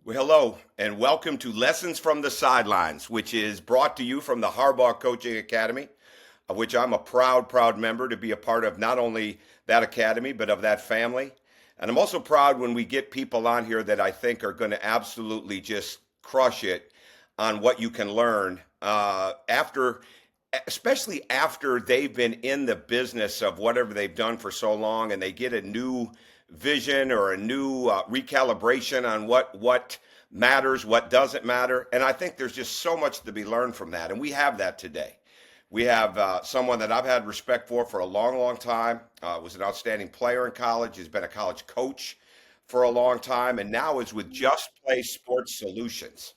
Well, hello, and welcome to Lessons from the Sidelines, which is brought to you from the Harbaugh Coaching Academy, of which I'm a proud member to be a part of not only that academy, but of that family. And I'm also proud when we get people on here that I think are going to absolutely just crush it on what you can learn especially after they've been in the business of whatever they've done for so long, and they get a new vision or a new recalibration on what matters, what doesn't matter. And I think there's just so much to be learned from that, and we have that today. We have someone that I've had respect for a long time. Was an outstanding player in college. Has been a college coach for a long time, and now is with Just Play Sports Solutions,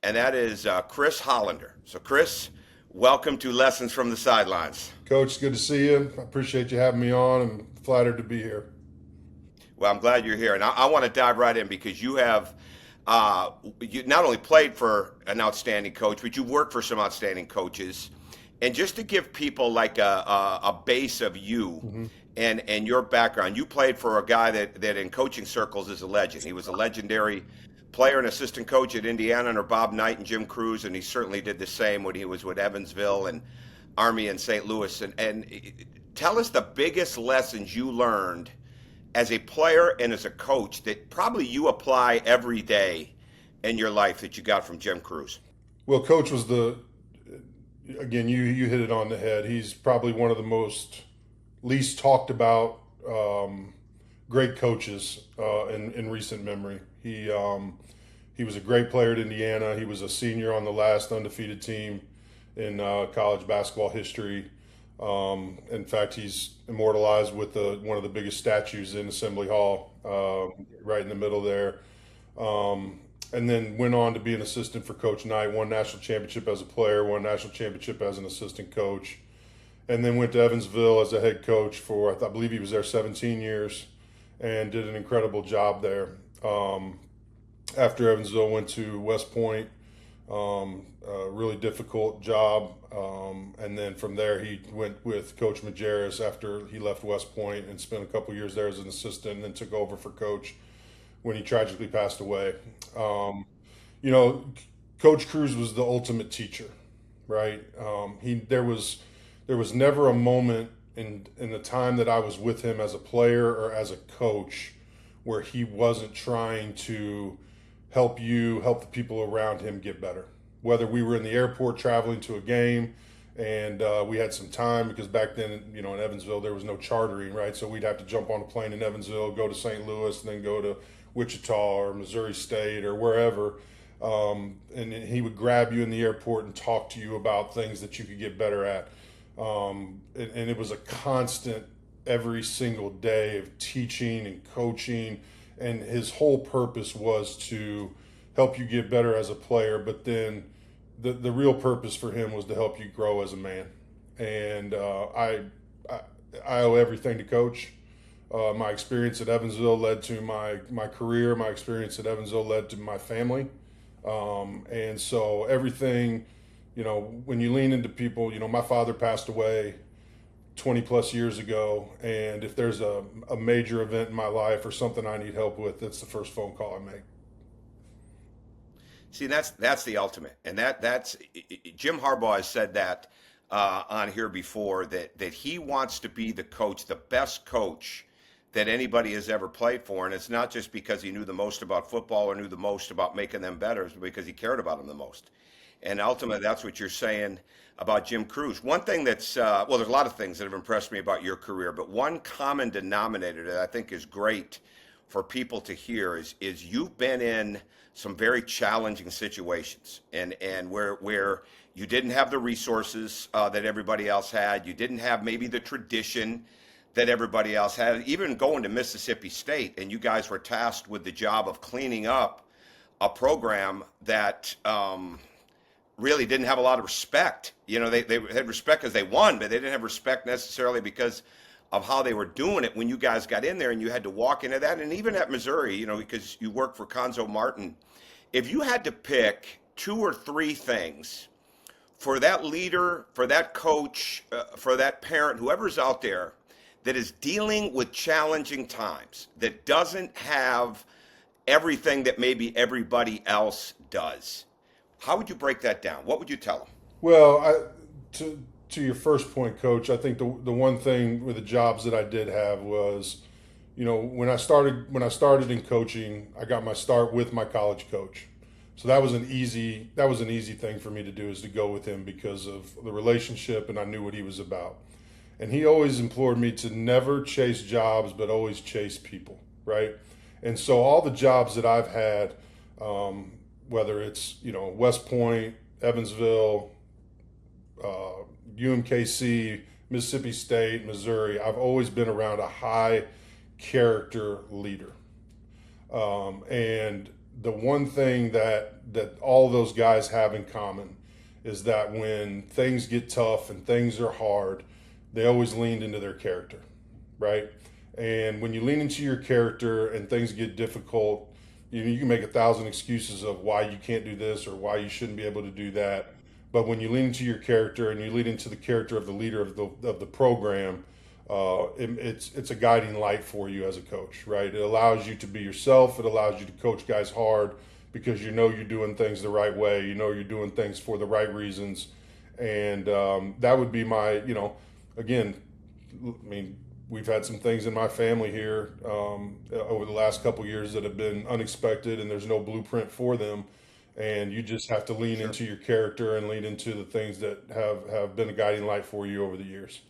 and that is Chris Hollender. So, Chris, welcome to Lessons from the Sidelines. Coach, good to see you. I appreciate you having me on. I'm flattered to be here. Well, I'm glad you're here, and I want to dive right in because you not only played for an outstanding coach, but you worked for some outstanding coaches. And just to give people like a base of you hmm and your background, you played for a guy that in coaching circles is a legend. He was a legendary player and assistant coach at Indiana under Bob Knight and Jim Cruz, and he certainly did the same when he was with Evansville and Army in St. Louis. And tell us the biggest lessons you learned as a player and as a coach that probably you apply every day in your life that you got from Jim Cruz. Well, Coach was again, you hit it on the head. He's probably one of the most least talked about great coaches in recent memory. He was a great player at Indiana. He was a senior on the last undefeated team in college basketball history. In fact, he's immortalized with one of the biggest statues in Assembly Hall, right in the middle there. And then went on to be an assistant for Coach Knight, won national championship as a player, won national championship as an assistant coach, and then went to Evansville as a head coach for, I believe he was there 17 years and did an incredible job there. After Evansville, went to West Point, a really difficult job. And then from there, he went with Coach Majerus after he left West Point and spent a couple years there as an assistant, and then took over for Coach when he tragically passed away. Um, you know, Coach Cruz was the ultimate teacher, right? There was never a moment in the time that I was with him as a player or as a coach where he wasn't trying to help the people around him get better. Whether we were in the airport traveling to a game and we had some time because back then, in Evansville, there was no chartering, right? So we'd have to jump on a plane in Evansville, go to St. Louis, and then go to Wichita or Missouri State or wherever. And he would grab you in the airport and talk to you about things that you could get better at. And it was a constant every single day of teaching and coaching, and his whole purpose was to help you get better as a player, but then the real purpose for him was to help you grow as a man. And I I owe everything to Coach. My experience at Evansville led to my career. My experience at Evansville led to my family. And so everything, when you lean into people, my father passed away 20 plus years ago. And if there's a major event in my life or something I need help with, that's the first phone call I make. See, that's the ultimate, and that's Jim Harbaugh has said that on here before that he wants to be the coach, the best coach that anybody has ever played for, and it's not just because he knew the most about football or knew the most about making them better, it's because he cared about them the most. And ultimately, that's what you're saying about Jim Cruz. One thing that's well, there's a lot of things that have impressed me about your career, but one common denominator that I think is great for people to hear is you've been in some very challenging situations, and where you didn't have the resources that everybody else had, you didn't have maybe the tradition that everybody else had. Even going to Mississippi State, and you guys were tasked with the job of cleaning up a program that really didn't have a lot of respect. They had respect because they won, but they didn't have respect necessarily because of how they were doing it when you guys got in there and you had to walk into that. And even at Missouri, because you worked for Conzo Martin, if you had to pick two or three things for that leader, for that coach, for that parent, whoever's out there that is dealing with challenging times, that doesn't have everything that maybe everybody else does. How would you break that down? What would you tell them? Well, to your first point, Coach, I think the one thing with the jobs that I did have was, when I started in coaching, I got my start with my college coach. So that was an easy thing for me to do, is to go with him because of the relationship, and I knew what he was about. And he always implored me to never chase jobs, but always chase people, right? And so all the jobs that I've had, whether it's West Point, Evansville, UMKC, Mississippi State, Missouri, I've always been around a high character leader. And the one thing that all those guys have in common is that when things get tough and things are hard, they always leaned into their character, right? And when you lean into your character and things get difficult, you can make 1,000 excuses of why you can't do this or why you shouldn't be able to do that. But when you lean into your character and you lean into the character of the leader of the program, it's a guiding light for you as a coach, right? It allows you to be yourself. It allows you to coach guys hard because you're doing things the right way. You're doing things for the right reasons, and that would be my, again, I mean, we've had some things in my family here over the last couple of years that have been unexpected, and there's no blueprint for them. And you just have to lean Sure. into your character and lean into the things that have been a guiding light for you over the years.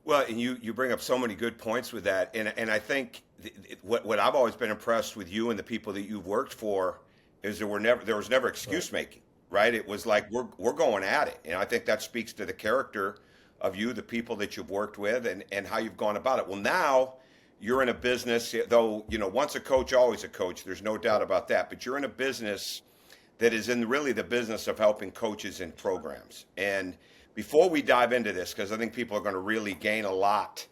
Well, and you bring up so many good points with that, and I think what I've always been impressed with you and the people that you've worked for is there was never Right. excuse making, right? It was like we're going at it, and I think that speaks to the character of you, the people that you've worked with, and how you've gone about it. Well, now you're in a business, though once a coach, always a coach. There's no doubt about that, but you're in a business that is in really the business of helping coaches and programs. And before we dive into this, because I think people are going to really gain a lot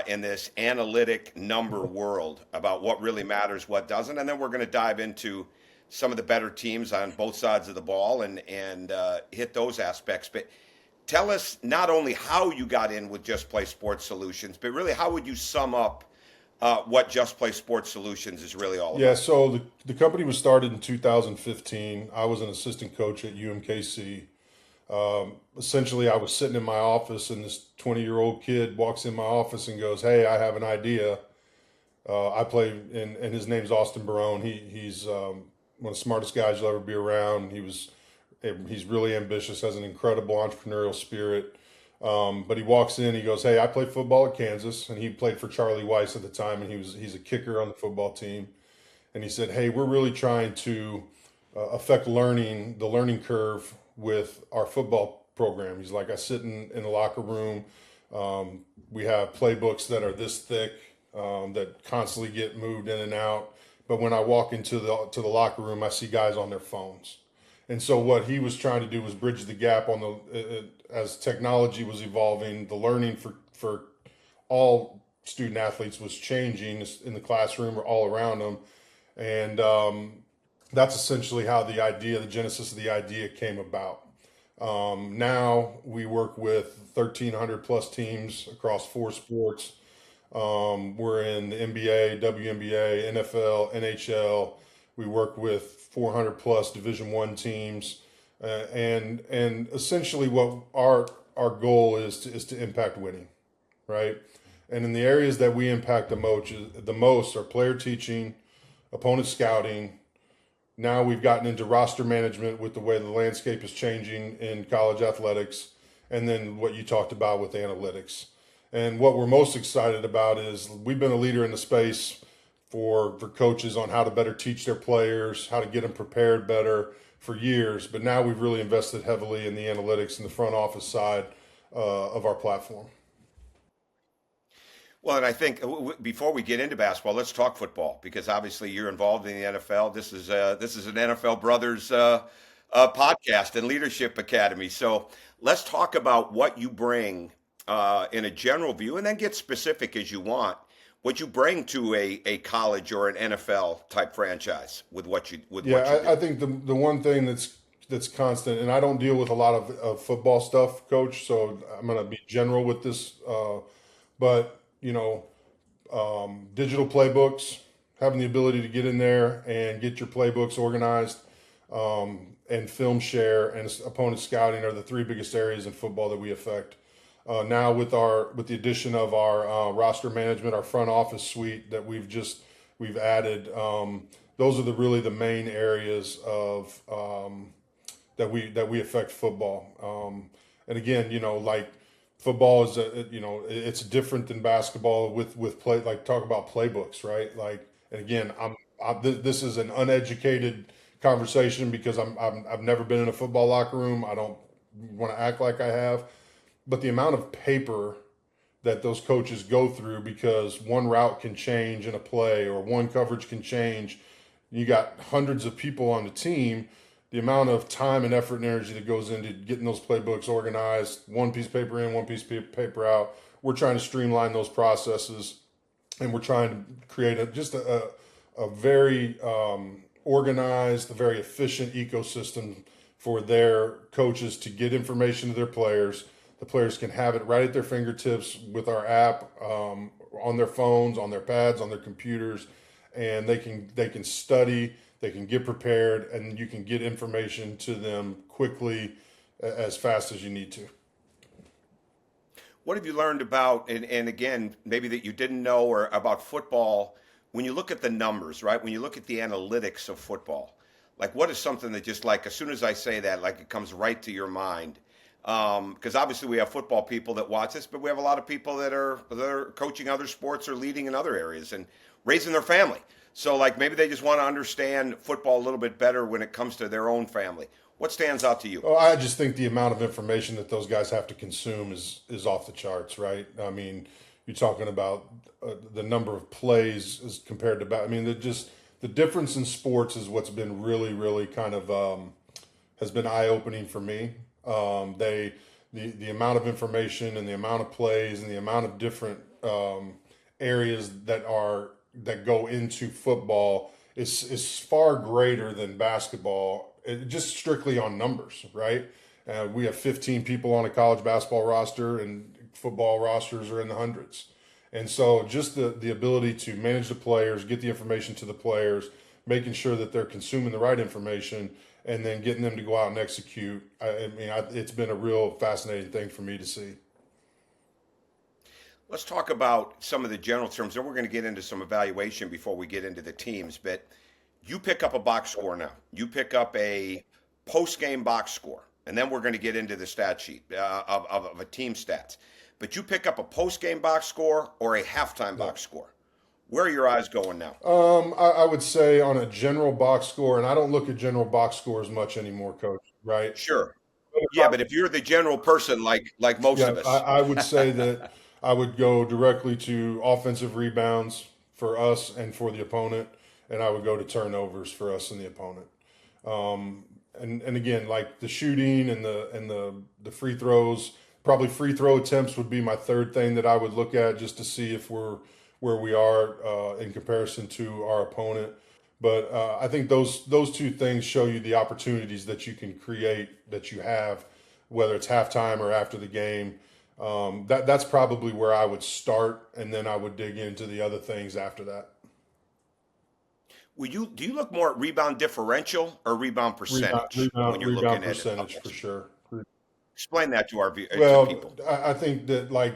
in this analytic number world about what really matters, what doesn't, and then we're going to dive into some of the better teams on both sides of the ball and hit those aspects. But tell us not only how you got in with Just Play Sports Solutions, but really how would you sum up what Just Play Sports Solutions is really all Yeah, about? so the company was started in 2015. I was an assistant coach at UMKC. Essentially, I was sitting in my office, and this 20-year-old kid walks in my office and goes, "Hey, I have an idea." I play, and his name's Austin Barone. He's one of the smartest guys you'll ever be around. He's really ambitious, has an incredible entrepreneurial spirit. But he walks in, he goes, "Hey, I play football at Kansas," and he played for Charlie Weiss at the time, and he's a kicker on the football team. And he said, "Hey, we're really trying to affect the learning curve with our football program." He's like, "I sit in the locker room. We have playbooks that are this thick that constantly get moved in and out. But when I walk into the locker room, I see guys on their phones." And so what he was trying to do was bridge the gap on as technology was evolving, the learning for all student athletes was changing in the classroom or all around them. And that's essentially how the genesis of the idea came about. Now we work with 1,300 plus teams across 4 sports. We're in the NBA, WNBA, NFL, NHL. We work with 400 plus Division I teams, and essentially what our goal is to impact winning, right? And in the areas that we impact the most are player teaching, opponent scouting. Now we've gotten into roster management with the way the landscape is changing in college athletics, and then what you talked about with analytics. And what we're most excited about is we've been a leader in the space for coaches on how to better teach their players, how to get them prepared better for years. But now we've really invested heavily in the analytics and the front office side of our platform. Well, and I think before we get into basketball, let's talk football because obviously you're involved in the NFL. This is an NFL Brothers podcast and Leadership Academy. So let's talk about what you bring in a general view, and then get specific as you want. What you bring to a college or an NFL type franchise with what you Yeah, I do. think the one thing that's constant, and I don't deal with a lot of football stuff, Coach. So I'm going to be general with this, but digital playbooks, having the ability to get in there and get your playbooks organized, and film share and opponent scouting are the three biggest areas in football that we affect. Now with the addition of our roster management, our front office suite that we've added, those are really the main areas of that we affect football. And again, like football is it's different than basketball with play, like talk about playbooks, right? Like, and again, this is an uneducated conversation because I've never been in a football locker room. I don't want to act like I have, but the amount of paper that those coaches go through because one route can change in a play or one coverage can change. You got hundreds of people on the team. The amount of time and effort and energy that goes into getting those playbooks organized, one piece of paper in, one piece of paper out. We're trying to streamline those processes, and we're trying to create a very organized, a very efficient ecosystem for their coaches to get information to their players. The players can have it right at their fingertips with our app, on their phones, on their pads, on their computers, and they can study. They can get prepared, and you can get information to them quickly, as fast as you need to. What have you learned about, and again, maybe that you didn't know or about football when you look at the numbers, right? When you look at the analytics of football, like what is something that just like, as soon as I say that, like it comes right to your mind? Because obviously we have football people that watch this, but we have a lot of people that are coaching other sports or leading in other areas and raising their family. So like maybe they just want to understand football a little bit better when it comes to their own family. What stands out to you? Well, I just think the amount of information that those guys have to consume is off the charts, right? I mean, you're talking about the number of plays as compared to I mean, the difference in sports is what's been really, really kind of has been eye opening for me. The amount of information and the amount of plays and the amount of different areas that go into football is far greater than basketball. Just strictly on numbers, right? We have 15 people on a college basketball roster, and football rosters are in the hundreds. And so just the ability to manage the players, get the information to the players, making sure that they're consuming the right information, and then getting them to go out and execute. It's been a real fascinating thing for me to see. Let's talk about some of the general terms, and we're going to get into some evaluation before we get into the teams. But you pick up a box score now. You pick up a post-game box score, and then we're going to get into the stat sheet of a team stats. But you pick up a post-game box score or a halftime box score. Where are your eyes going now? I would say on a general box score, and I don't look at general box scores much anymore, Coach, right? Sure. Yeah, but if you're the general person like most Yeah, of us. I would say that I would go directly to offensive rebounds for us and for the opponent, and I would go to turnovers for us and the opponent. And again, like the shooting and the free throws, probably free throw attempts would be my third thing that I would look at just to see if we're where we are in comparison to our opponent. But I think those two things show you the opportunities that you can create, that you have, whether it's halftime or after the game. That's probably where I would start, and then I would dig into the other things after that. Do you look more at rebound differential or rebound percentage when you're looking Rebound at percentage it? for sure. Explain that to to Well, people. I think that like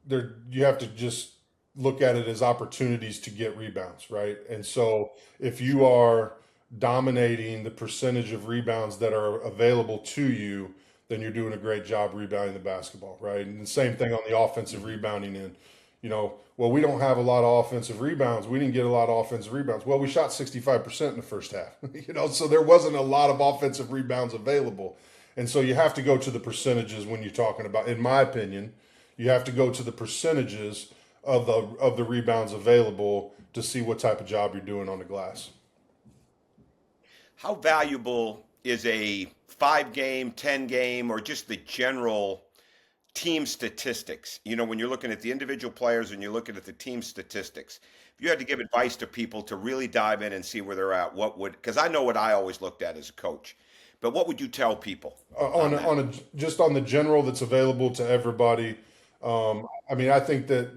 you have to just look at it as opportunities to get rebounds, right? And so if you are dominating the percentage of rebounds that are available to you, then you're doing a great job rebounding the basketball, right? And the same thing on the offensive rebounding end. Well, we don't have a lot of offensive rebounds. We didn't get a lot of offensive rebounds. Well, we shot 65% in the first half, so there wasn't a lot of offensive rebounds available. And so you have to go to the percentages when you're talking about, in my opinion, you have to go to the percentages of the rebounds available to see what type of job you're doing on the glass. How valuable is a 5-game, 10-game, or just the general team statistics? When you're looking at the individual players and you're looking at the team statistics, if you had to give advice to people to really dive in and see where they're at, because I know what I always looked at as a coach, but what would you tell people Just on the general that's available to everybody? I think that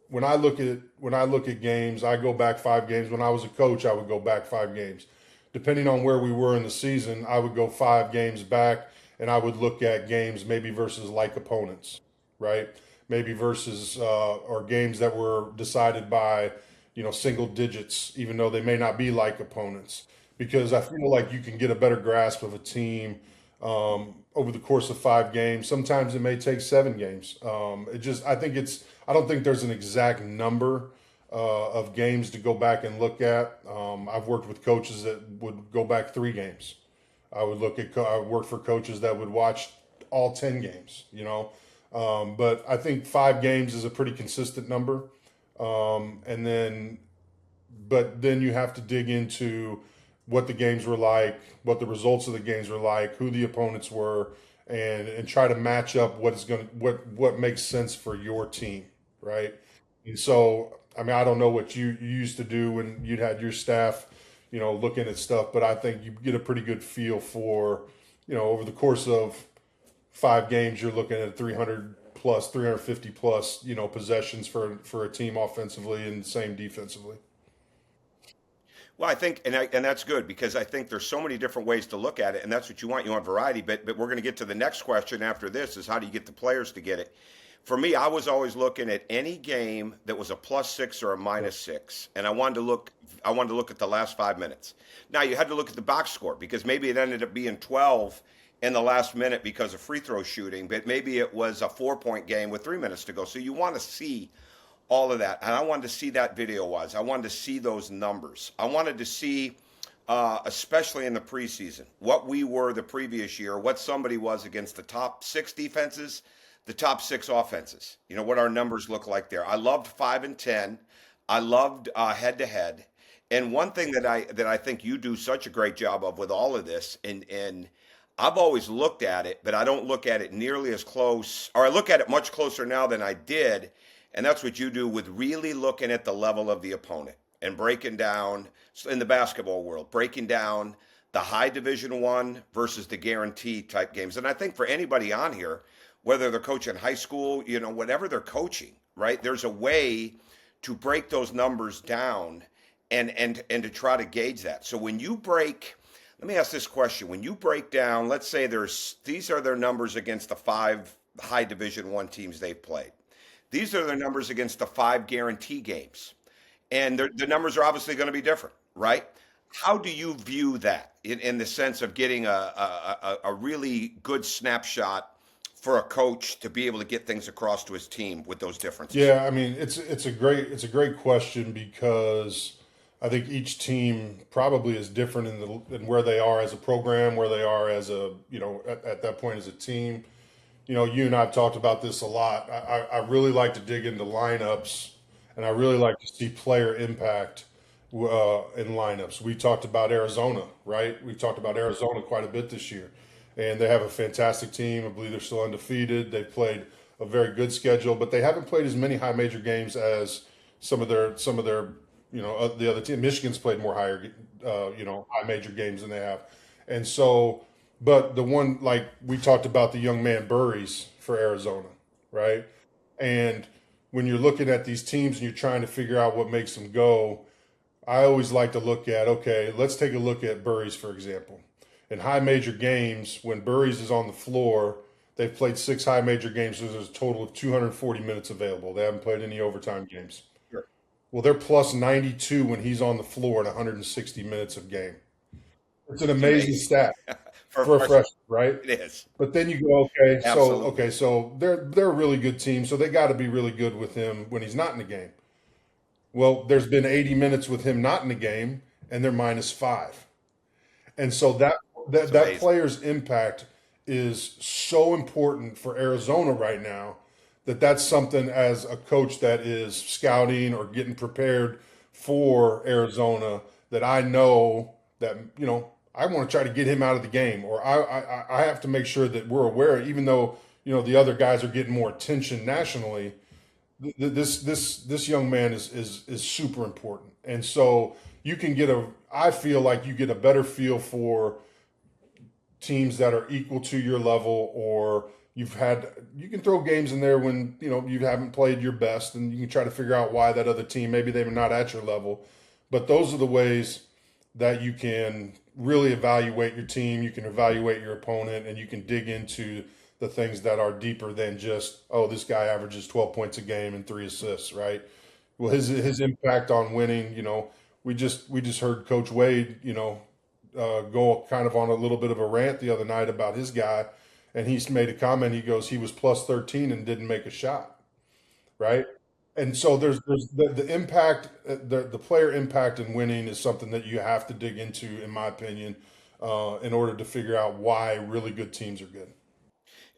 when I look at games, I go back 5 games. When I was a coach, I would go back 5 games. Depending on where we were in the season, I would go 5 games back, and I would look at games maybe versus like opponents, right? Maybe versus or games that were decided by single digits, even though they may not be like opponents, because I feel like you can get a better grasp of a team over the course of 5 games. Sometimes it may take 7 games. I don't think there's an exact number of games to go back and look at. I've worked with coaches that would go back 3 games. I worked for coaches that would watch all 10 games. But I think 5 games is a pretty consistent number. And then, but then you have to dig into what the games were like, what the results of the games were like, who the opponents were, and try to match up what makes sense for your team, right? And so, I mean, I don't know what you used to do when you'd had your staff, looking at stuff, but I think you get a pretty good feel for, over the course of 5 games, you're looking at 300 plus, 350 plus, possessions for a team offensively and same defensively. Well, I think, and that's good because I think there's so many different ways to look at it, and that's what you want. You want variety, but we're going to get to the next question after this: is how do you get the players to get it? For me, I was always looking at any game that was a +6 or a -6, and I wanted to look at the last 5 minutes. Now you had to look at the box score because maybe it ended up being 12 in the last minute because of free throw shooting, but maybe it was a 4-point game with 3 minutes to go. So you want to see all of that. And I wanted to see that video wise. I wanted to see those numbers. I wanted to see, especially in the preseason, what we were the previous year, what somebody was against the top 6 defenses, the top 6 offenses. What our numbers look like there. I loved 5 and 10. I loved head to head. And one thing that I think you do such a great job of with all of this, and I've always looked at it, but I don't look at it nearly as close, or I look at it much closer now than I did. And that's what you do with really looking at the level of the opponent and breaking down in the basketball world, breaking down the high Division I versus the guarantee type games. And I think for anybody on here, whether they're coaching high school, whatever they're coaching, right? There's a way to break those numbers down and to try to gauge that. So when you break, let me ask this question. When you break down, let's say these are their numbers against the 5 high Division I teams they've played. These are their numbers against the 5 guarantee games. And the numbers are obviously going to be different, right? How do you view that in the sense of getting a really good snapshot for a coach to be able to get things across to his team with those differences? Yeah, I mean, it's a great question because I think each team probably is different in where they are as a program, where they are as at that point as a team. You and I have talked about this a lot. I really like to dig into lineups, and I really like to see player impact in lineups. We talked about Arizona, right? We've talked about Arizona quite a bit this year, and they have a fantastic team. I believe they're still undefeated. They've played a very good schedule, but they haven't played as many high major games as some of their the other team. Michigan's played more high major games than they have, and so. But the one, like we talked about, the young man Burries for Arizona, right? And when you're looking at these teams and you're trying to figure out what makes them go, I always like to look at, okay, let's take a look at Burries, for example. In high major games, when Burries is on the floor, they've played 6 high major games, so there's a total of 240 minutes available. They haven't played any overtime games. Sure. Well, they're plus 92 when he's on the floor in 160 minutes of game. It's an amazing stat. For a freshman, right? It is. But then you go, okay, Absolutely. so they're a really good team, so they got to be really good with him when he's not in the game. Well, there's been 80 minutes with him not in the game, and they're -5, and so that player's impact is so important for Arizona right now that's something as a coach that is scouting or getting prepared for Arizona that I know that I want to try to get him out of the game, or I have to make sure that we're aware, even though the other guys are getting more attention nationally. This young man is super important, and so I feel like you get a better feel for teams that are equal to your level, or You can throw games in there when, you haven't played your best, and you can try to figure out why that other team, maybe they were not at your level. But those are the ways that you can really evaluate your team. You can evaluate your opponent, and you can dig into the things that are deeper than just, oh, this guy averages 12 points a game and 3 assists, right? Well, his impact on winning, we just heard Coach Wade, go kind of on a little bit of a rant the other night about his guy, and he's made a comment. He goes, he was plus 13 and didn't make a shot, right? And so there's the impact, the player impact in winning is something that you have to dig into, in my opinion, in order to figure out why really good teams are good.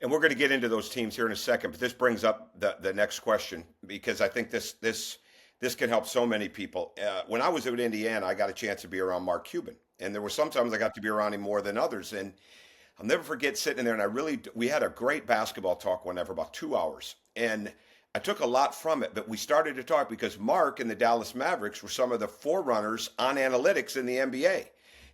And we're going to get into those teams here in a second, but this brings up the next question, because I think this can help so many people. When I was at Indiana, I got a chance to be around Mark Cuban, and there were sometimes I got to be around him more than others. And I'll never forget sitting there, and we had a great basketball talk one night for about 2 hours, and I took a lot from it. But we started to talk because Mark and the Dallas Mavericks were some of the forerunners on analytics in the NBA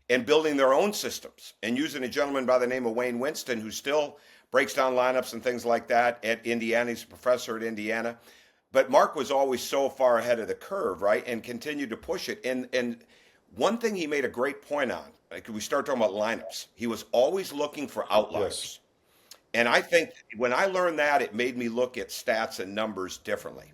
and building their own systems, and using a gentleman by the name of Wayne Winston, who still breaks down lineups and things like that at Indiana. He's a professor at Indiana. But Mark was always so far ahead of the curve, right? And continued to push it. And one thing he made a great point on, like we start talking about lineups, he was always looking for Yes. outliers. And I think when I learned that, it made me look at stats and numbers differently.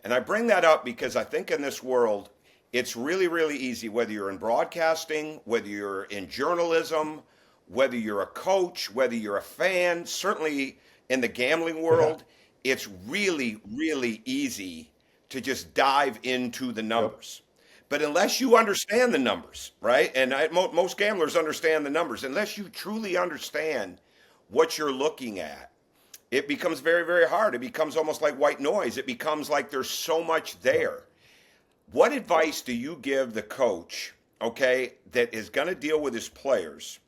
And I bring that up because I think in this world, it's really, really easy, whether you're in broadcasting, whether you're in journalism, whether you're a coach, whether you're a fan, certainly in the gambling Yeah. world, it's really, really easy to just dive into the Yep. numbers. But unless you understand the numbers, right? And most gamblers understand the numbers. Unless you truly understand what you're looking at, it becomes very, very hard. It becomes almost like white noise. It becomes like there's so much there. What advice do you give the coach, okay, that is going to deal with his players,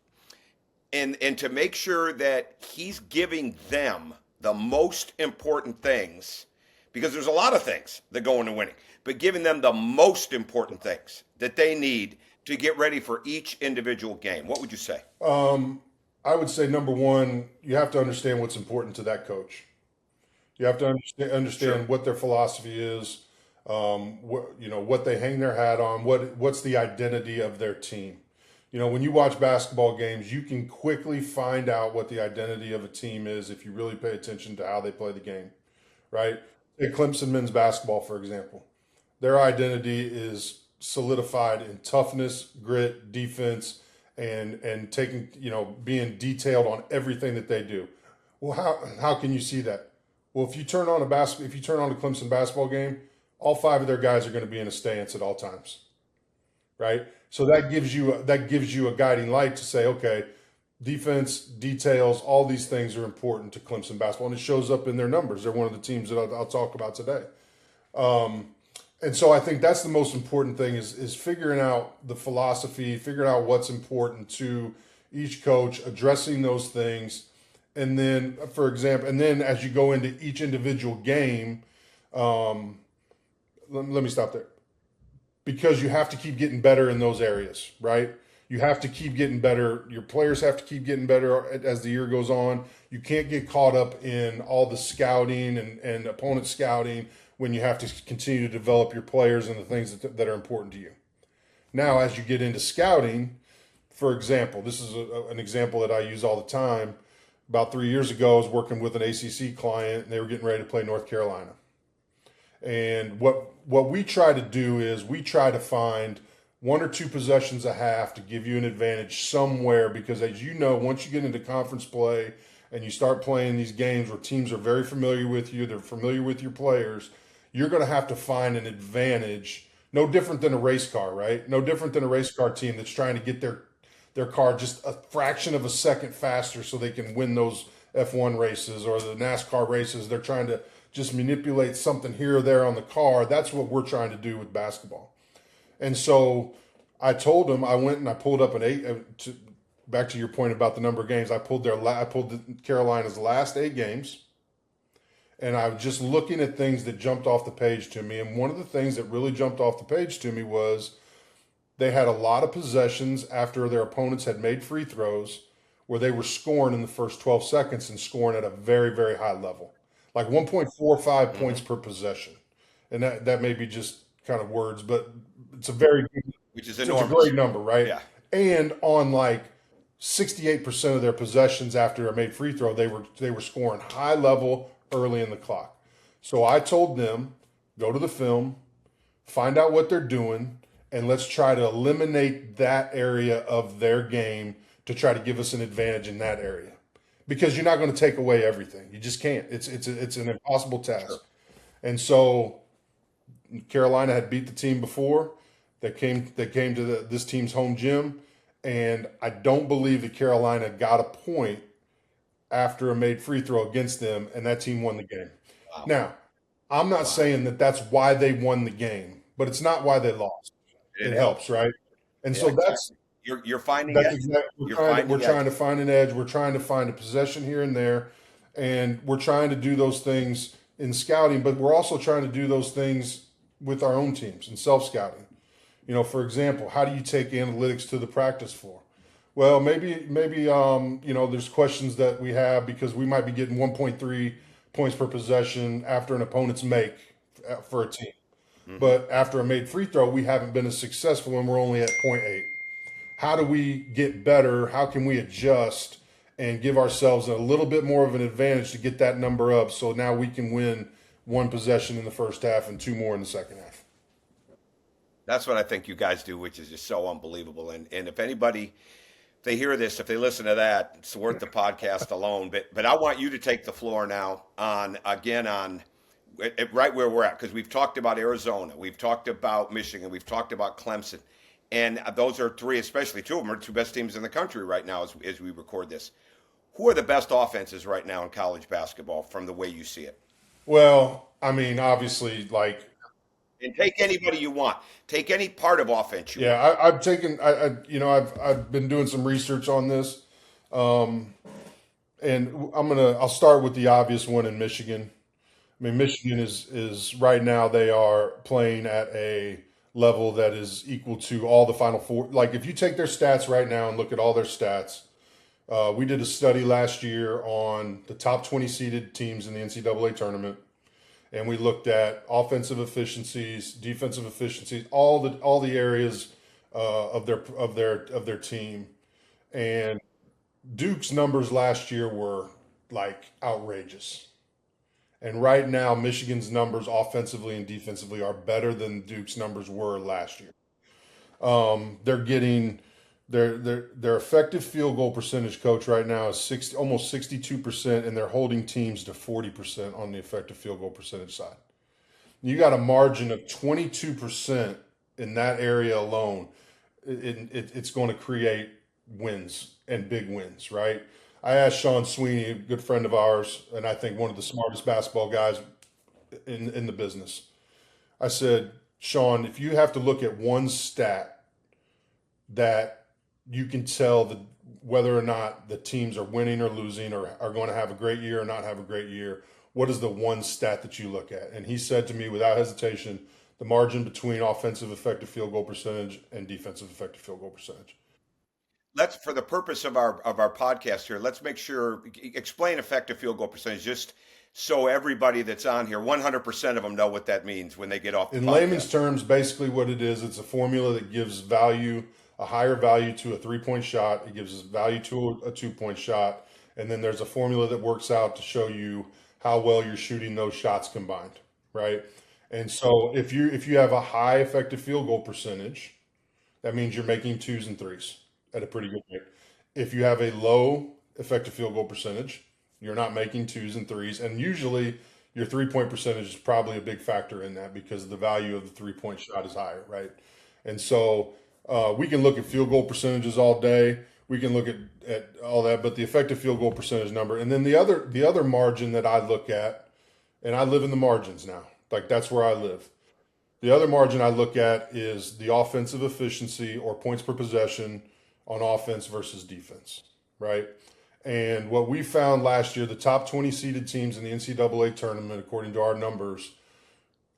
and to make sure that he's giving them the most important things, because there's a lot of things that go into winning, but giving them the most important things that they need to get ready for each individual game? What would you say? I would say number one, you have to understand what's important to that coach. You have to Sure. understand what their philosophy is, what they hang their hat on, what's the identity of their team. When you watch basketball games, you can quickly find out what the identity of a team is if you really pay attention to how they play the game, right? Take Clemson men's basketball, for example. Their identity is solidified in toughness, grit, defense, and taking, being detailed on everything that they do. Well, how can you see that? Well, if you turn on a Clemson basketball game, all five of their guys are going to be in a stance at all times, right? So that gives you a guiding light to say, okay, defense, details, all these things are important to Clemson basketball, and it shows up in their numbers. They're one of the teams that I'll talk about today. And so I think that's the most important thing is figuring out the philosophy, figuring out what's important to each coach, addressing those things, and then, for example, and then as you go into each individual game, let me stop there, because you have to keep getting better in those areas, right? You have to keep getting better. Your players have to keep getting better as the year goes on. You can't get caught up in all the scouting and opponent scouting when you have to continue to develop your players and the things that are important to you. Now, as you get into scouting, for example, this is an example that I use all the time. About 3 years ago, I was working with an ACC client, and they were getting ready to play North Carolina. And what we try to do is we try to find one or two possessions a half to give you an advantage somewhere, because as you know, once you get into conference play and you start playing these games where teams are very familiar with you, they're familiar with your players, you're going to have to find an advantage. No different than a race car, right? No different than a race car team that's trying to get their car just a fraction of a second faster so they can win those F1 races or the NASCAR races. They're trying to just manipulate something here or there on the car. That's what we're trying to do with basketball. And so I told him, I went and I pulled up back to your point about the number of games. I pulled Carolina's last 8 games, and I was just looking at things that jumped off the page to me. And one of the things that really jumped off the page to me was they had a lot of possessions after their opponents had made free throws where they were scoring in the first 12 seconds and scoring at a very, very high level, like 1.45 Hmm. points per possession. And that may be just kind of words, but it's a very Which is it's a great enormous. number, right? Yeah. And on like 68% of their possessions after a made free throw, they were scoring high level early in the clock. So I told them, go to the film, find out what they're doing, and let's try to eliminate that area of their game to try to give us an advantage in that area. Because you're not going to take away everything. You just can't. It's an impossible task. Sure. And so Carolina had beat the team before. They came to this team's home gym, and I don't believe that Carolina got a point after a made free throw against them, and that team won the game. Wow. Now, I'm not Wow. saying that that's why they won the game, but it's not why they lost. It It helps. helps, right? And Yeah, so that's exactly. You're finding that's edges. exactly You're we're finding trying to edges. find an edge. We're trying to find a possession here and there, and we're trying to do those things in scouting, but we're also trying to do those things with our own teams and self scouting. For example, how do you take analytics to the practice floor? Well, maybe there's questions that we have because we might be getting 1.3 points per possession after an opponent's make for a team. Hmm. But after a made free throw, we haven't been as successful and we're only at point 0.8. How do we get better? How can we adjust and give ourselves a little bit more of an advantage to get that number up so now we can win one possession in the first half and two more in the second half? That's what I think you guys do, which is just so unbelievable. And if anybody, if they hear this, if they listen to that, it's worth the podcast alone. But I want you to take the floor now on again on right where we're at, because we've talked about Arizona, we've talked about Michigan, we've talked about Clemson, and those are three, especially two of them are two best teams in the country right now as we record this. Who are the best offenses right now in college basketball from the way you see it? Well, I mean, obviously, like, And take anybody you want. Take any part of offense you yeah, want. I've taken, I've been doing some research on this, um, and I'll start with the obvious one in Michigan. I mean, Michigan is right now they are playing at a level that is equal to all the Final Four. Like, if you take their stats right now and look at all their stats, we did a study last year on the top 20 seeded teams in the NCAA tournament, and we looked at offensive efficiencies, defensive efficiencies, all the areas of their team. And Duke's numbers last year were like outrageous. And right now, Michigan's numbers offensively and defensively are better than Duke's numbers were last year. They're getting their effective field goal percentage coach right now is almost 62%, and they're holding teams to 40% on the effective field goal percentage side. You got a margin of 22% in that area alone. It's going to create wins and big wins, right? I asked Sean Sweeney, a good friend of ours, and I think one of the smartest basketball guys in the business. I said, Sean, if you have to look at one stat that you can tell whether or not the teams are winning or losing or are going to have a great year or not have a great year, what is the one stat that you look at? And he said to me without hesitation, the margin between offensive effective field goal percentage and defensive effective field goal percentage. Let's, for the purpose of our podcast here, let's make sure explain effective field goal percentage just so everybody that's on here, 100% of them know what that means when they get off the In layman's podcast. terms, basically what it is, it's a formula that gives value, a higher value to a 3 point shot. It gives us value to a 2 point shot. And then there's a formula that works out to show you how well you're shooting those shots combined, right? And so if you have a high effective field goal percentage, that means you're making twos and threes at a pretty good rate. If you have a low effective field goal percentage, you're not making twos and threes. And usually your 3 point percentage is probably a big factor in that because the value of the 3 point shot is higher, right? And so we can look at field goal percentages all day. We can look at all that, but the effective field goal percentage number, and then the other margin that I look at, and I live in the margins now. Like, that's where I live. The other margin I look at is the offensive efficiency or points per possession on offense versus defense, right? And what we found last year, the top 20 seeded teams in the NCAA tournament, according to our numbers,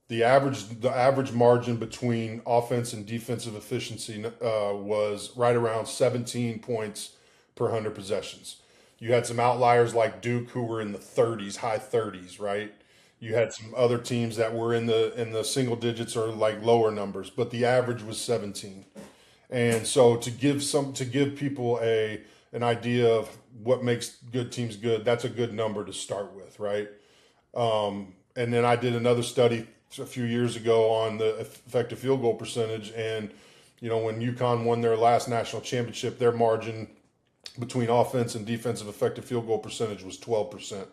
the average margin between offense and defensive efficiency was right around 17 points per 100 possessions. You had some outliers like Duke who were in the 30s, high 30s, right? You had some other teams that were in the single digits or like lower numbers, but the average was 17. And so to give people an idea of what makes good teams good, that's a good number to start with, right? And then I did another study a few years ago on the effective field goal percentage, and when UConn won their last national championship, their margin between offense and defensive effective field goal percentage was 12%.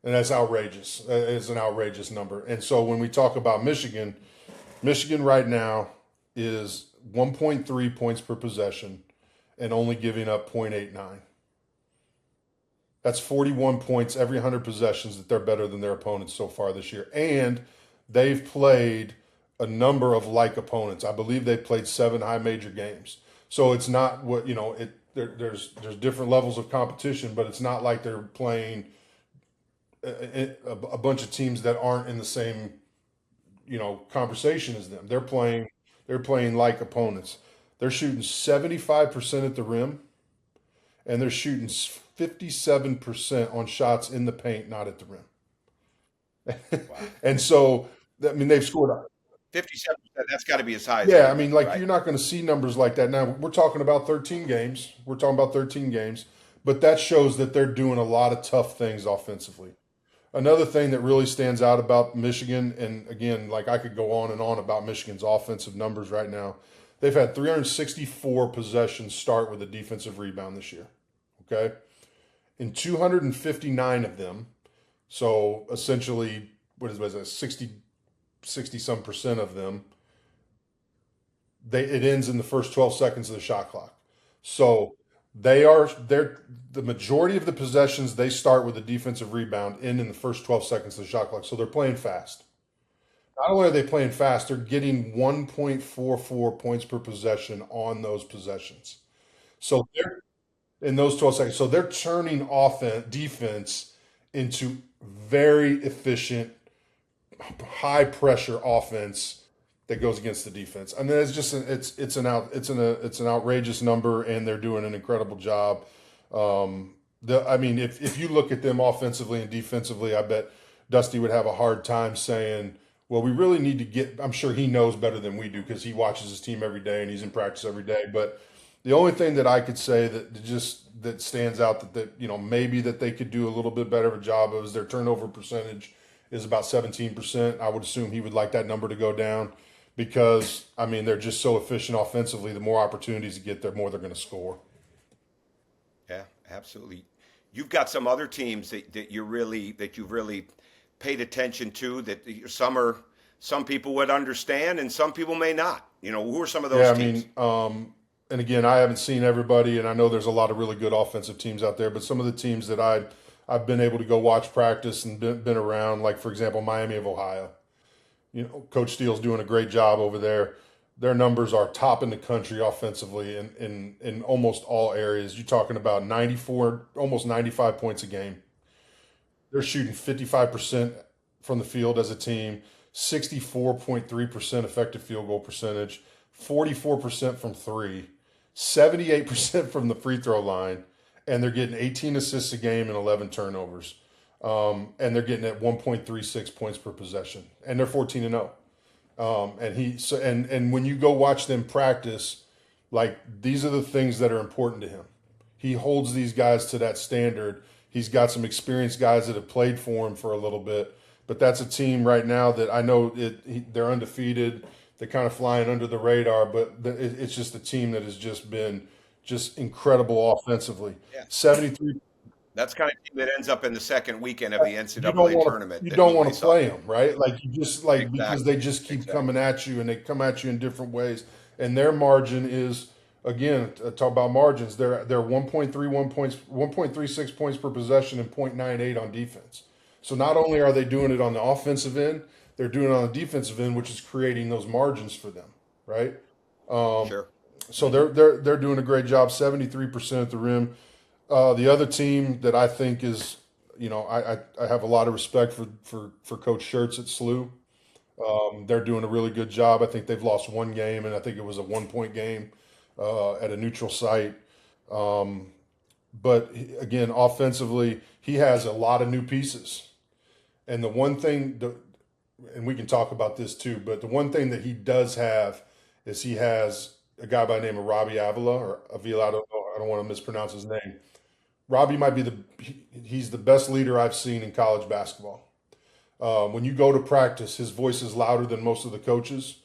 And that's outrageous. That is an outrageous number. And so when we talk about Michigan, Michigan right now is 1.3 points per possession and only giving up 0.89. That's 41 points every 100 possessions that they're better than their opponents so far this year. And they've played a number of like opponents. I believe they've played 7 high major games. So it's not what, there's different levels of competition, but it's not like they're playing a bunch of teams that aren't in the same, conversation as them. They're playing like opponents. They're shooting 75% at the rim, and they're shooting 57% on shots in the paint, not at the rim. Wow. And so, they've scored. 57%, that's got to be as high as Yeah, anybody, like right? you're not going to see numbers like that. Now, we're talking about 13 games. But that shows that they're doing a lot of tough things offensively. Another thing that really stands out about Michigan, and again, like I could go on and on about Michigan's offensive numbers right now, they've had 364 possessions start with a defensive rebound this year. Okay? In 259 of them, so essentially, what is it, 60 some percent of them, it ends in the first 12 seconds of the shot clock. So the majority of the possessions they start with a defensive rebound end in the first 12 seconds of the shot clock. So they're playing fast. Not only are they playing fast, they're getting 1.44 points per possession on those possessions. So they're in those 12 seconds. So they're turning defense into very efficient, high pressure offense that goes against the defense. I mean, it's just it's an outrageous number, and they're doing an incredible job. If you look at them offensively and defensively, I bet Dusty would have a hard time saying, well, we really need to get. I'm sure he knows better than we do because he watches his team every day and he's in practice every day. But the only thing that I could say that stands out that maybe that they could do a little bit better of a job of is their turnover percentage is about 17%. I would assume he would like that number to go down because, they're just so efficient offensively. The more opportunities you get, the more they're going to score. Yeah, absolutely. You've got some other teams that you've really paid attention to that some people would understand and some people may not. Who are some of those teams? And again, I haven't seen everybody, and I know there's a lot of really good offensive teams out there, but some of the teams that I've been able to go watch practice and been around, like, for example, Miami of Ohio. Coach Steele's doing a great job over there. Their numbers are top in the country offensively in almost all areas. You're talking about 94, almost 95 points a game. They're shooting 55% from the field as a team, 64.3% effective field goal percentage, 44% from three, 78% from the free throw line, and they're getting 18 assists a game and 11 turnovers. And they're getting at 1.36 points per possession, and they're 14-0. And when you go watch them practice, like, these are the things that are important to him. He holds these guys to that standard. He's got some experienced guys that have played for him for a little bit, but that's a team right now that I know they're undefeated. They're kind of flying under the radar, but it's just a team that has just been just incredible offensively. Yeah. 73. That's kind of team that ends up in the second weekend of the You NCAA tournament. don't want to play them, right? Like, you just because Exactly. they just keep Exactly. coming at you, and they come at you in different ways. And their margin is, again, talk about margins. They're 1.36 points per possession and 0.98 on defense. So not only are they doing it on the offensive end, they're doing it on the defensive end, which is creating those margins for them, right? Sure. So they're doing a great job. 73% at the rim. The other team that I think is, I have a lot of respect for Coach Schertz at SLU. They're doing a really good job. I think they've lost one game, and I think it was a 1-point game at a neutral site. but again, offensively, he has a lot of new pieces. And the one thing, and we can talk about this too, but the one thing that he does have is he has a guy by the name of Robbie Avila or Avila. I don't want to mispronounce his name. Robbie might be he's the best leader I've seen in college basketball. When you go to practice, his voice is louder than most of the coaches.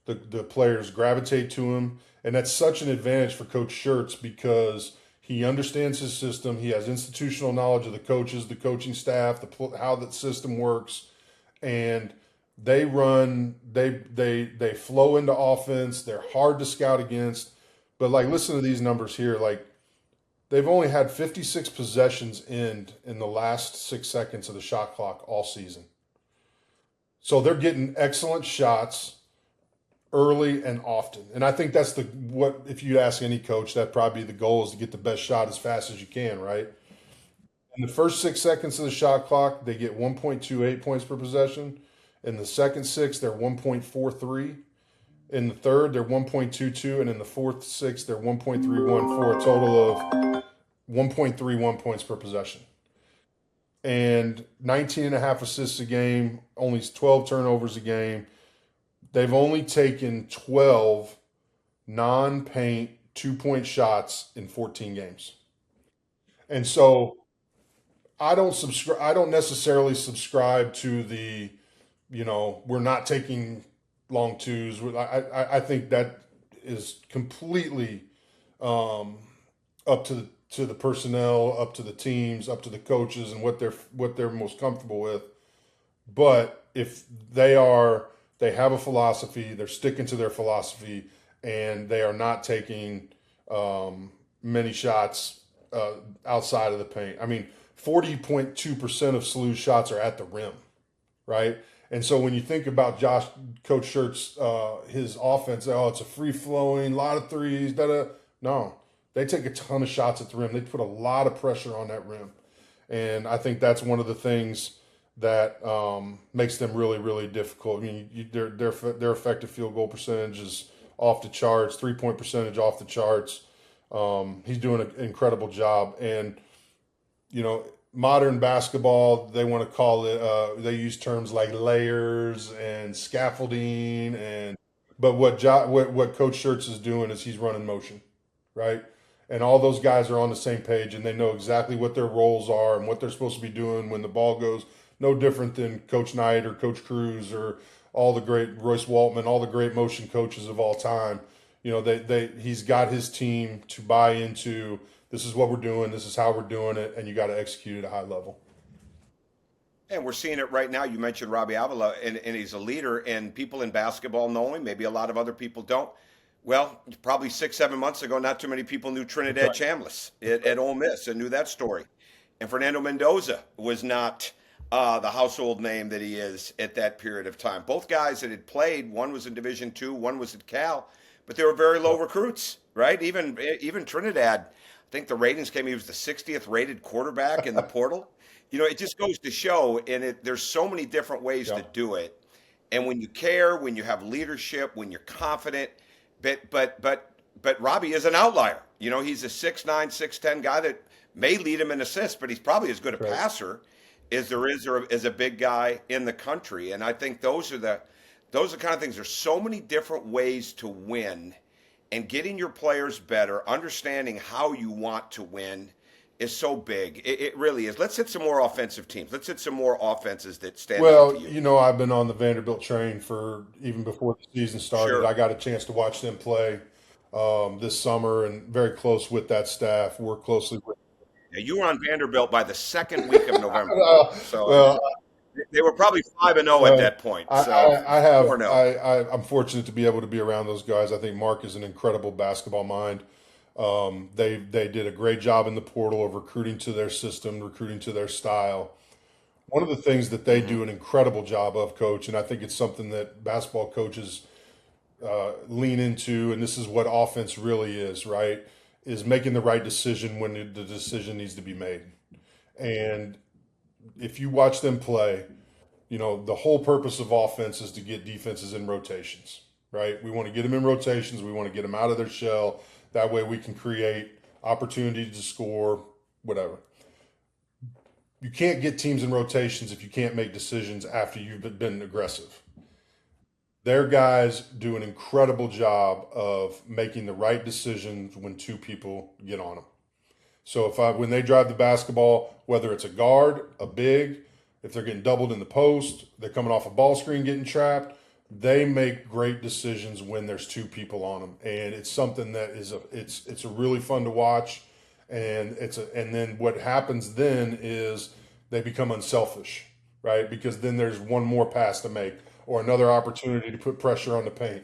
The players gravitate to him, and that's such an advantage for Coach Schertz because he understands his system. He has institutional knowledge of the coaches, the coaching staff, how the system works, and they flow into offense. They're hard to scout against, but like listen to these numbers here. Like they've only had 56 possessions end in the last 6 seconds of the shot clock all season. So they're getting excellent shots early and often. And I think that's what if you ask any coach, that probably the goal is to get the best shot as fast as you can, right? In the first 6 seconds of the shot clock, they get 1.28 points per possession. In the second 6, they're 1.43. In the third, they're 1.22. And in the fourth 6, they're 1.31 for a total of 1.31 points per possession. And 19 and a half assists a game, only 12 turnovers a game. They've only taken 12 non-paint 2-point shots in 14 games. And so I don't necessarily subscribe to we're not taking long twos. I think that is completely up to the personnel, up to the teams, up to the coaches, and what they're most comfortable with. But if they have a philosophy, they're sticking to their philosophy, and they are not taking many shots outside of the paint. I mean, 40.2% of SLU's shots are at the rim, right? And so when you think about Coach Schertz, his offense, it's a free-flowing, lot of threes, da-da. No, they take a ton of shots at the rim. They put a lot of pressure on that rim. And I think that's one of the things that makes them really, really difficult. I mean, their effective field goal percentage is off the charts, 3-point percentage off the charts. He's doing an incredible job. And, modern basketball, they want to call it, they use terms like layers and scaffolding. But what Coach Schertz is doing is he's running motion, right? And all those guys are on the same page, and they know exactly what their roles are and what they're supposed to be doing when the ball goes. No different than Coach Knight or Coach Cruz or all the great Royce Waltman, all the great motion coaches of all time. He's got his team to buy into. This is what we're doing. This is how we're doing it, and you got to execute at a high level. And we're seeing it right now. You mentioned Robbie Avila, and he's a leader, and people in basketball know him. Maybe a lot of other people don't. Well, probably 6, 7 months ago, not too many people knew Trinidad Chambliss at Ole Miss and knew that story. And Fernando Mendoza was not the household name that he is at that period of time. Both guys that had played, one was in Division II, one was at Cal, but they were very low recruits, right? Even Trinidad, I think the ratings came, he was the 60th rated quarterback in the portal. It just goes to show, and there's so many different ways to do it. And when you care, when you have leadership, when you're confident, but Robbie is an outlier. He's a 6'9", 6'10" guy that may lead him in assists, but he's probably as good a passer as there is or as a big guy in the country. And I think those are the kind of things. There's so many different ways to win, and getting your players better, understanding how you want to win is so big. It really is. Let's hit some more offensive teams. Let's hit some more offenses that stand out to you. Well, I've been on the Vanderbilt train for even before the season started. Sure. I got a chance to watch them play this summer, and very close with that staff. Work closely with. Yeah, you were on Vanderbilt by the second week of November. They were probably 5-0 at that point. So I'm fortunate to be able to be around those guys. I think Mark is an incredible basketball mind. They did a great job in the portal of recruiting to their system, recruiting to their style. One of the things that they do an incredible job of, Coach, and I think it's something that basketball coaches lean into, and this is what offense really is, right, is making the right decision when the decision needs to be made. And if you watch them play, the whole purpose of offense is to get defenses in rotations, right? We want to get them in rotations. We want to get them out of their shell. That way we can create opportunity to score, whatever. You can't get teams in rotations if you can't make decisions after you've been aggressive. Their guys do an incredible job of making the right decisions when two people get on them. So when they drive the basketball, whether it's a guard, a big, if they're getting doubled in the post, they're coming off a ball screen getting trapped, they make great decisions when there's two people on them, and it's something that it's a really fun to watch, and then what happens then is they become unselfish, right? Because then there's one more pass to make or another opportunity to put pressure on the paint.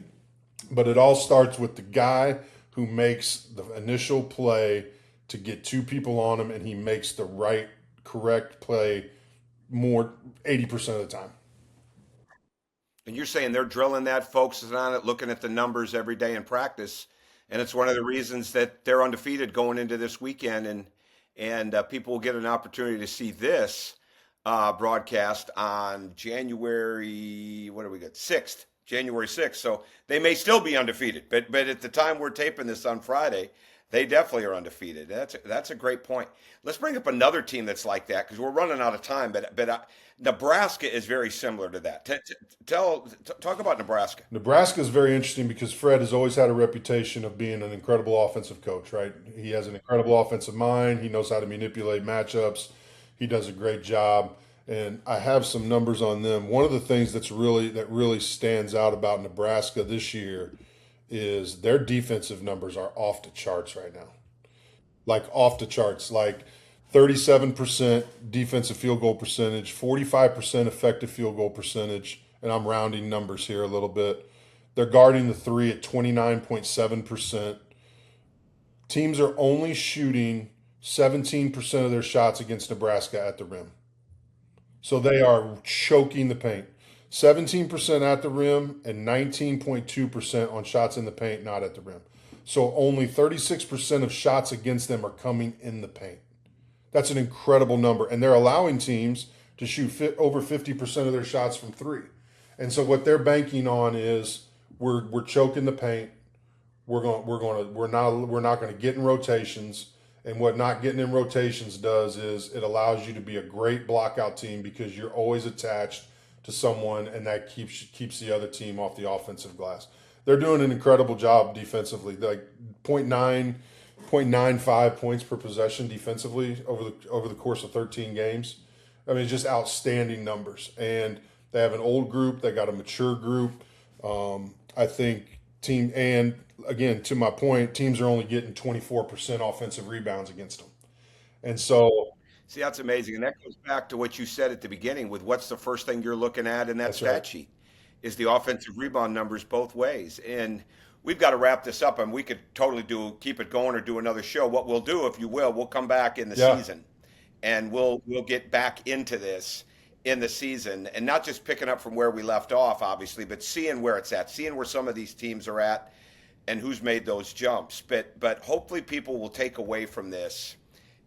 But it all starts with the guy who makes the initial play to get two people on him, and he makes the right, correct play more 80% of the time. And you're saying they're drilling that, focusing on it, looking at the numbers every day in practice, and it's one of the reasons that they're undefeated going into this weekend, and people will get an opportunity to see this broadcast on January. What do we got? 6th, January 6th. So they may still be undefeated, but at the time we're taping this on Friday, they definitely are undefeated. That's a great point. Let's bring up another team that's like that because we're running out of time. But Nebraska is very similar to that. Talk about Nebraska. Nebraska is very interesting because Fred has always had a reputation of being an incredible offensive coach, right? He has an incredible offensive mind. He knows how to manipulate matchups. He does a great job. And I have some numbers on them. One of the things that really stands out about Nebraska this year is their defensive numbers are off the charts right now. Like off the charts, like 37% defensive field goal percentage, 45% effective field goal percentage, and I'm rounding numbers here a little bit. They're guarding the three at 29.7%. Teams are only shooting 17% of their shots against Nebraska at the rim. So they are choking the paint. 17% at the rim and 19.2% on shots in the paint, not at the rim. So only 36% of shots against them are coming in the paint. That's an incredible number. And they're allowing teams to shoot over 50% of their shots from three. And so what they're banking on is we're choking the paint. We're not going to get in rotations. And what not getting in rotations does is it allows you to be a great blockout team because you're always attached to someone, and that keeps the other team off the offensive glass. They're doing an incredible job defensively, like 0.95 points per possession defensively over the course of 13 games. I mean, just outstanding numbers. And they have an old group, they got a mature group. I think and again, to my point, teams are only getting 24% offensive rebounds against them. And so See, that's amazing. And that goes back to what you said at the beginning with what's the first thing you're looking at in that that's right. stat sheet is the offensive rebound numbers both ways. And we've got to wrap this up and we could totally keep it going or do another show. What we'll do, if you will, we'll come back in the Yeah, season and we'll get back into this in the season and not just picking up from where we left off, obviously, but seeing where it's at, seeing where some of these teams are at and who's made those jumps. But hopefully people will take away from this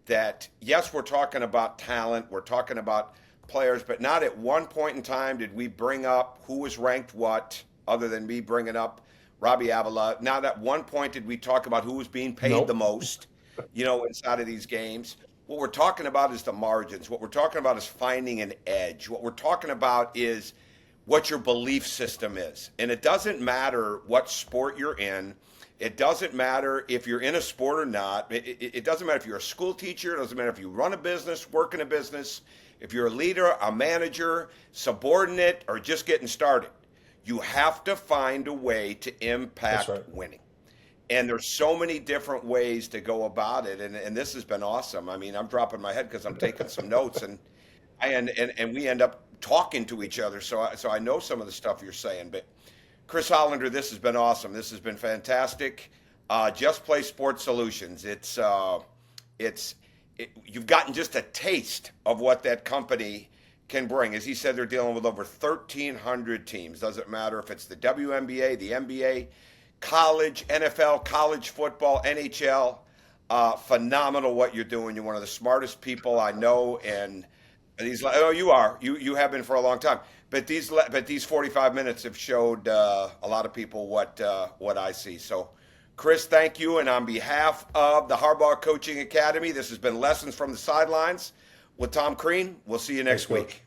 that yes, we're talking about talent, we're talking about players, but not at one point in time did we bring up who was ranked what, other than me bringing up Robbie Avila. Not at one point did we talk about who was being paid the nope, most, inside of these games. What we're talking about is the margins. What we're talking about is finding an edge. What we're talking about is what your belief system is. And it doesn't matter what sport you're in. It doesn't matter if you're in a sport or not. It doesn't matter if you're a school teacher. It doesn't matter if you run a business, work in a business, if you're a leader, a manager, subordinate, or just getting started. You have to find a way to that's impact right. winning. And there's so many different ways to go about it. And this has been awesome. I mean, I'm dropping my head because I'm taking some notes and we end up talking to each other. So I know some of the stuff you're saying, but Chris Hollender, this has been awesome. This has been fantastic. Just Play Sports Solutions. You've gotten just a taste of what that company can bring. As he said, they're dealing with over 1,300 teams. Doesn't matter if it's the WNBA, the NBA, college, NFL, college football, NHL. Phenomenal what you're doing. You're one of the smartest people I know, and you are. You have been for a long time. But these 45 minutes have showed a lot of people what I see. So Chris, thank you. And on behalf of the Harbaugh Coaching Academy, this has been Lessons from the Sidelines with Tom Crean. We'll see you next Thanks, Coach. week.